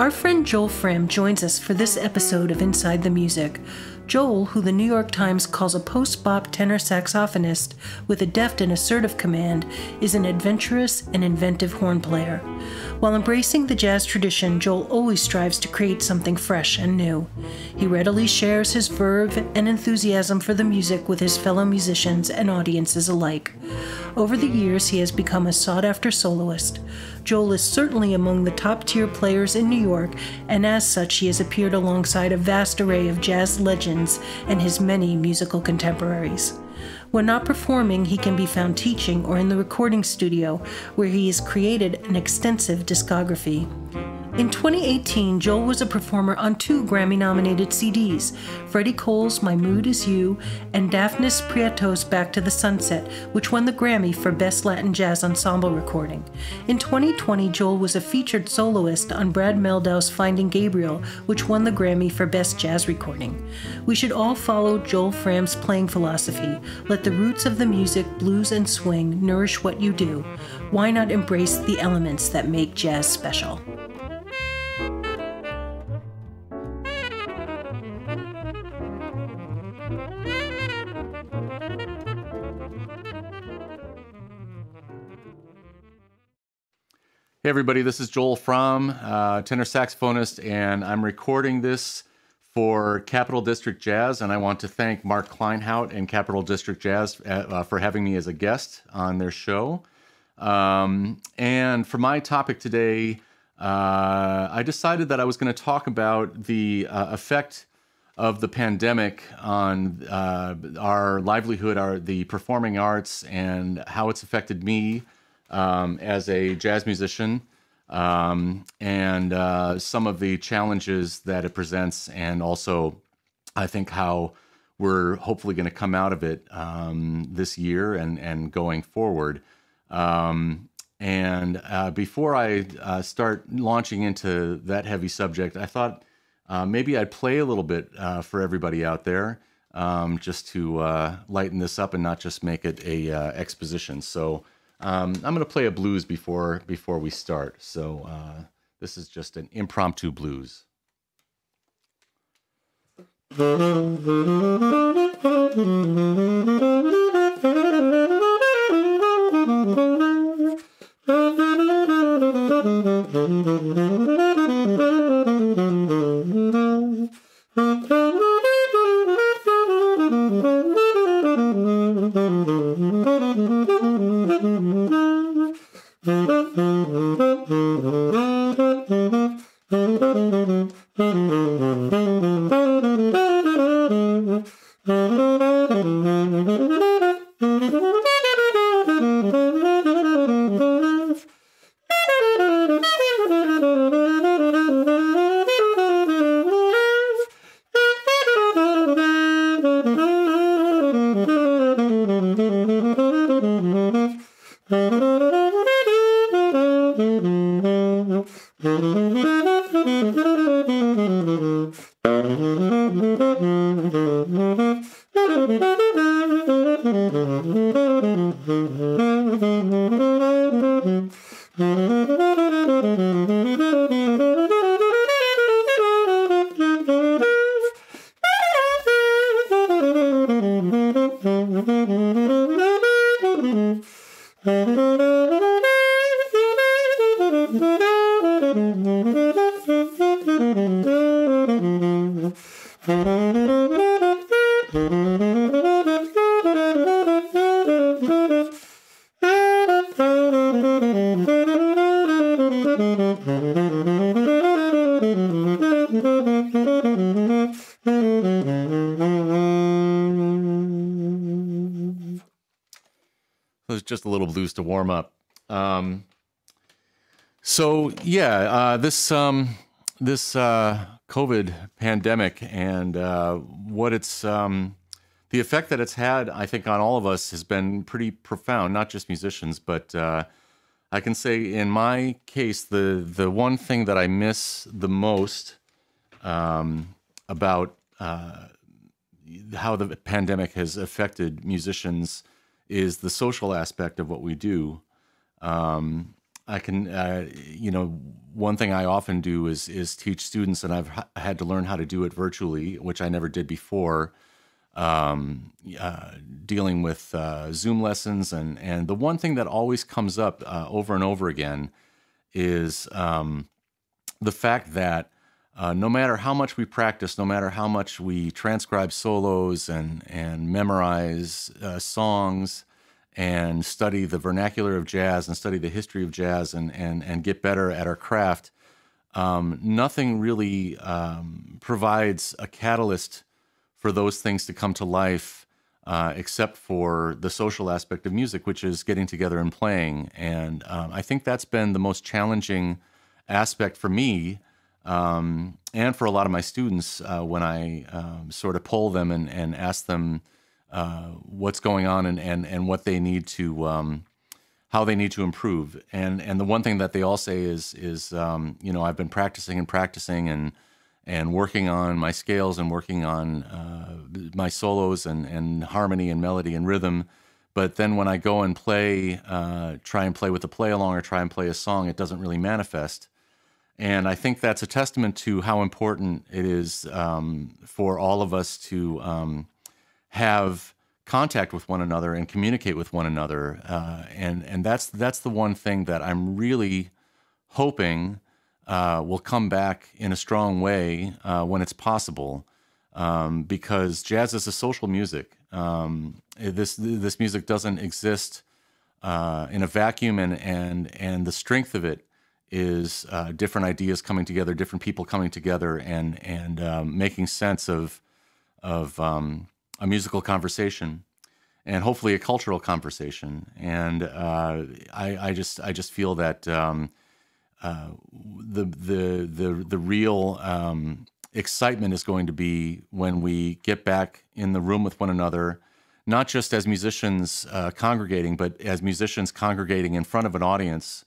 Our friend Joel Frahm joins us for this episode of Inside the Music. Joel, who the New York Times calls a post-bop tenor saxophonist with a deft and assertive command, is an adventurous and inventive horn player. While embracing the jazz tradition, Joel always strives to create something fresh and new. He readily shares his verve and enthusiasm for the music with his fellow musicians and audiences alike. Over the years, he has become a sought-after soloist. Joel is certainly among the top-tier players in New York, and as such, he has appeared alongside a vast array of jazz legends and his many musical contemporaries. When not performing, he can be found teaching or in the recording studio, where he has created an extensive discography. In 2018, Joel was a performer on 2 Grammy-nominated CDs, Freddie Cole's My Mood Is You and Daphnis Prieto's Back to the Sunset, which won the Grammy for Best Latin Jazz Ensemble Recording. In 2020, Joel was a featured soloist on Brad Meldau's Finding Gabriel, which won the Grammy for Best Jazz Recording. We should all follow Joel Fram's playing philosophy. Let the roots of the music, blues and swing, nourish what you do. Why not embrace the elements that make jazz special? Hey everybody, this is Joel Frahm, tenor saxophonist, and I'm recording this for Capital District Jazz, and I want to thank Mark Kleinhout and Capital District Jazz for having me as a guest on their show. And for my topic today, I decided that I was going to talk about the effect of the pandemic on our livelihood, the performing arts, and how it's affected me as a jazz musician, and some of the challenges that it presents, and also I think how we're hopefully going to come out of it this year and going forward. Before I start launching into that heavy subject, I thought maybe I'd play a little bit for everybody out there, just to lighten this up and not just make it a exposition. So I'm going to play a blues before we start. So this is just an impromptu blues. Just a little blues to warm up. This COVID pandemic and what it's the effect that it's had, I think, on all of us has been pretty profound. Not just musicians, but I can say in my case, the one thing that I miss the most about how the pandemic has affected musicians is the social aspect of what we do. I can, one thing I often do is teach students, and had to learn how to do it virtually, which I never did before, dealing with Zoom lessons. And the one thing that always comes up over and over again is the fact that no matter how much we practice, no matter how much we transcribe solos and memorize songs and study the vernacular of jazz and study the history of jazz and get better at our craft, nothing really provides a catalyst for those things to come to life except for the social aspect of music, which is getting together and playing. And I think that's been the most challenging aspect for me, and for a lot of my students, when I sort of poll them and ask them what's going on and what they need to, how they need to improve. And the one thing that they all say is I've been practicing and working on my scales and working on my solos and harmony and melody and rhythm. But then when I go and play, try and play with a play along or try and play a song, it doesn't really manifest. And I think that's a testament to how important it is for all of us to have contact with one another and communicate with one another. And that's the one thing that I'm really hoping will come back in a strong way when it's possible, because jazz is a social music. This music doesn't exist in a vacuum, and the strength of it is different ideas coming together, different people coming together, and making sense of a musical conversation, and hopefully a cultural conversation. And I just feel that the real excitement is going to be when we get back in the room with one another, not just as musicians congregating, but as musicians congregating in front of an audience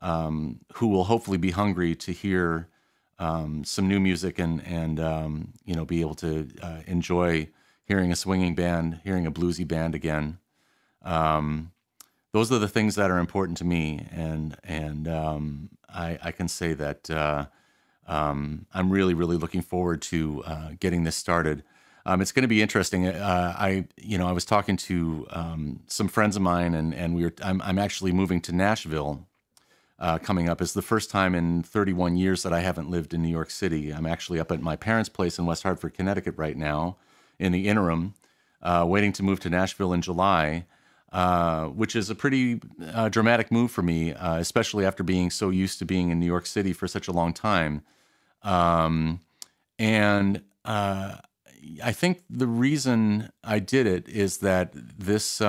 who will hopefully be hungry to hear some new music and be able to enjoy hearing a swinging band, hearing a bluesy band again. Those are the things that are important to me, and I can say that I'm really looking forward to getting this started. It's going to be interesting. I was talking to some friends of mine, and I'm actually moving to Nashville coming up. It's the first time in 31 years that I haven't lived in New York City. I'm actually up at my parents' place in West Hartford, Connecticut right now, in the interim, waiting to move to Nashville in July, which is a pretty dramatic move for me, especially after being so used to being in New York City for such a long time. I think the reason I did it is that this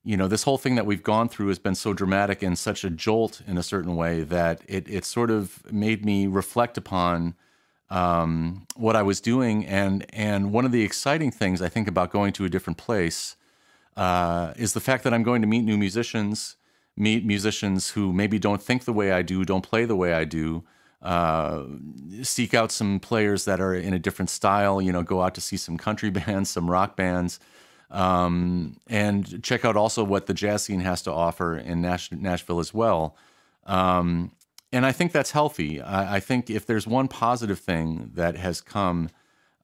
this whole thing that we've gone through has been so dramatic and such a jolt in a certain way that it sort of made me reflect upon what I was doing. And one of the exciting things I think about going to a different place is the fact that I'm going to meet new musicians, meet musicians who maybe don't think the way I do, don't play the way I do, seek out some players that are in a different style, go out to see some country bands, some rock bands, and check out also what the jazz scene has to offer in Nashville as well. And I think that's healthy. I think if there's one positive thing that has come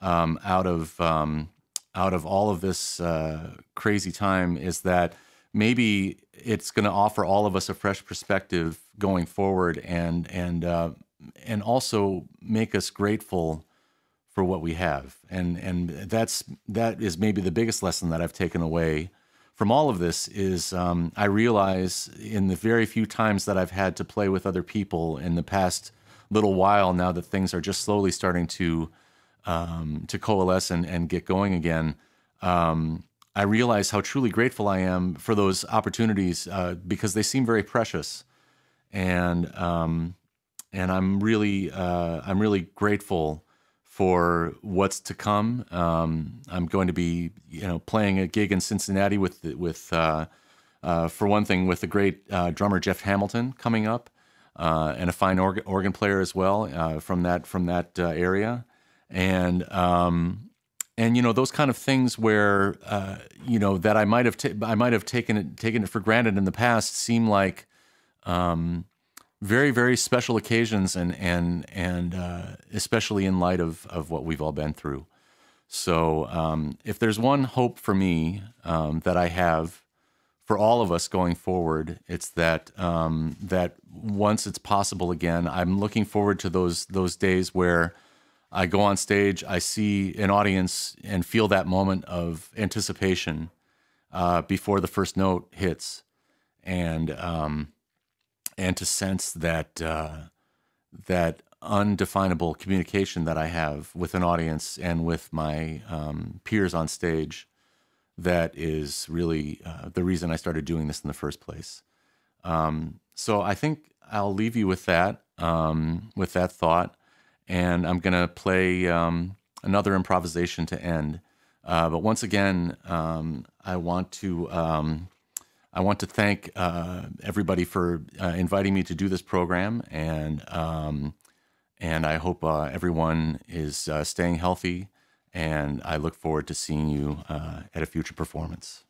out of all of this crazy time, is that maybe it's going to offer all of us a fresh perspective going forward, and also make us grateful for what we have. And that is maybe the biggest lesson that I've taken away from all of this is I realize in the very few times that I've had to play with other people in the past little while, now that things are just slowly starting to coalesce and get going again, I realize how truly grateful I am for those opportunities because they seem very precious. And I'm really grateful for what's to come. I'm going to be, playing a gig in Cincinnati with for one thing, with the great drummer Jeff Hamilton coming up, and a fine organ player as well from that area, and those kind of things where that I might have taken it for granted in the past seem like very, very special occasions, and especially in light of what we've all been through. So if there's one hope for me that I have for all of us going forward, it's that that once it's possible again, I'm looking forward to those days where I go on stage, I see an audience and feel that moment of anticipation before the first note hits, and to sense that that undefinable communication that I have with an audience and with my peers on stage. That is really the reason I started doing this in the first place. So I think I'll leave you with that thought, and I'm going to play another improvisation to end. But once again, I want to thank everybody for inviting me to do this program, and I hope everyone is staying healthy. And I look forward to seeing you at a future performance.